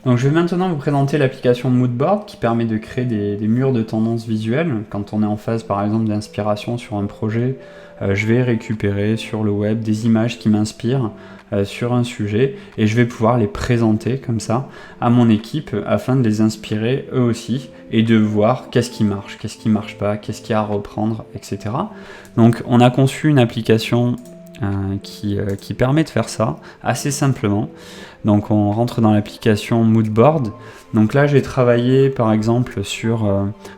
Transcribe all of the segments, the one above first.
Donc je vais maintenant vous présenter l'application Moodboard qui permet de créer des murs de tendance visuelle. Quand on est en phase par exemple d'inspiration sur un projet, je vais récupérer sur le web des images qui m'inspirent sur un sujet et je vais pouvoir les présenter comme ça à mon équipe afin de les inspirer eux aussi et de voir qu'est-ce qui marche pas, qu'est-ce qu'il y a à reprendre, etc. Donc on a conçu une application qui permet de faire ça assez simplement. Donc on rentre dans l'application Moodboard. Donc là j'ai travaillé par exemple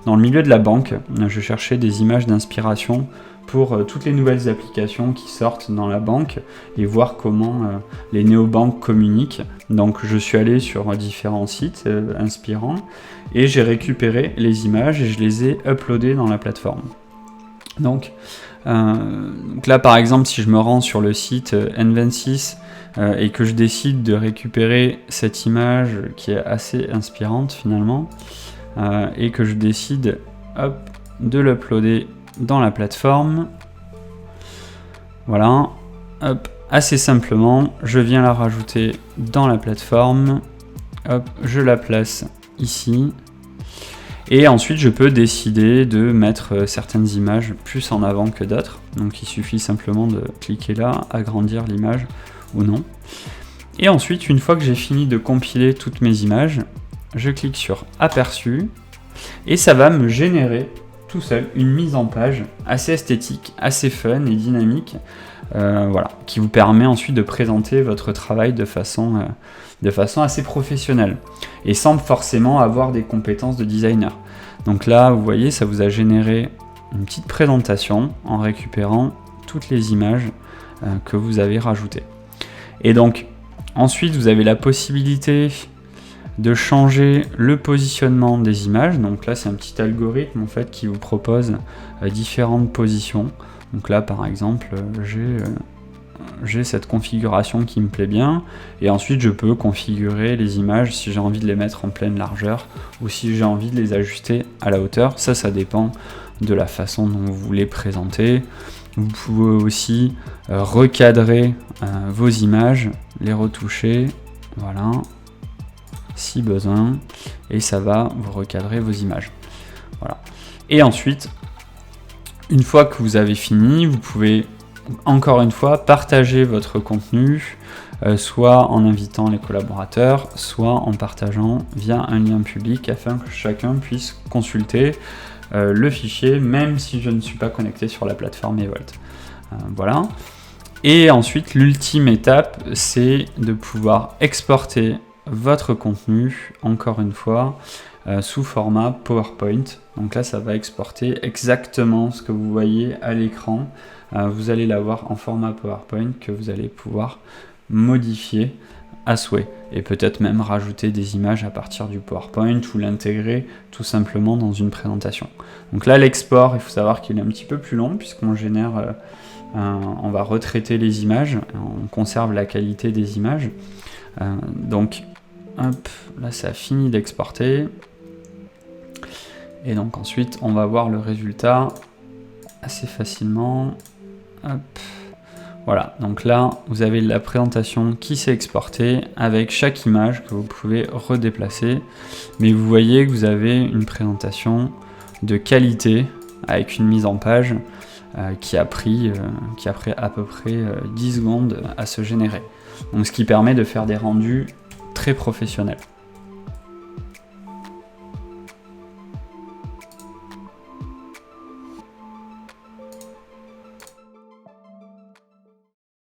dans le milieu de la banque. Je cherchais des images d'inspiration pour toutes les nouvelles applications qui sortent dans la banque et voir comment les néobanques communiquent. Donc je suis allé sur différents sites inspirants et j'ai récupéré les images et je les ai uploadées dans la plateforme. Donc là par exemple si je me rends sur le site N26 et que je décide de récupérer cette image qui est assez inspirante finalement et que je décide de l'uploader dans la plateforme, voilà, assez simplement je viens la rajouter dans la plateforme, je la place ici. Et ensuite, je peux décider de mettre certaines images plus en avant que d'autres. Donc, il suffit simplement de cliquer là, agrandir l'image ou non. Et ensuite, une fois que j'ai fini de compiler toutes mes images, je clique sur Aperçu et ça va me générer tout seul une mise en page assez esthétique, assez fun et dynamique, voilà, qui vous permet ensuite de présenter votre travail de façon assez professionnelle et sans forcément avoir des compétences de designer. Donc là, vous voyez, ça vous a généré une petite présentation en récupérant toutes les images que vous avez rajoutées. Et donc, ensuite, vous avez la possibilité de changer le positionnement des images. Donc là, c'est un petit algorithme en fait qui vous propose différentes positions. Donc là, par exemple, j'ai cette configuration qui me plaît bien et ensuite je peux configurer les images si j'ai envie de les mettre en pleine largeur ou si j'ai envie de les ajuster à la hauteur. Ça dépend de la façon dont vous voulez présenter. Vous pouvez aussi recadrer vos images, les retoucher, voilà, si besoin, et ça va vous recadrer vos images. Voilà. Et ensuite, une fois que vous avez fini, vous pouvez encore une fois partager votre contenu, soit en invitant les collaborateurs, soit en partageant via un lien public afin que chacun puisse consulter le fichier, même si je ne suis pas connecté sur la plateforme Evolt. Voilà. Et ensuite, l'ultime étape, c'est de pouvoir exporter votre contenu, encore une fois, sous format PowerPoint. Donc là, ça va exporter exactement ce que vous voyez à l'écran. Vous allez l'avoir en format PowerPoint que vous allez pouvoir modifier à souhait. Et peut-être même rajouter des images à partir du PowerPoint ou l'intégrer tout simplement dans une présentation. Donc là, l'export, il faut savoir qu'il est un petit peu plus long puisqu'on génère, on va retraiter les images, on conserve la qualité des images. Donc, hop, là ça a fini d'exporter. Et donc ensuite, on va voir le résultat assez facilement. Hop. Voilà, donc là, vous avez la présentation qui s'est exportée avec chaque image que vous pouvez redéplacer. Mais vous voyez que vous avez une présentation de qualité avec une mise en page qui a pris à peu près 10 secondes à se générer. Donc ce qui permet de faire des rendus très professionnels.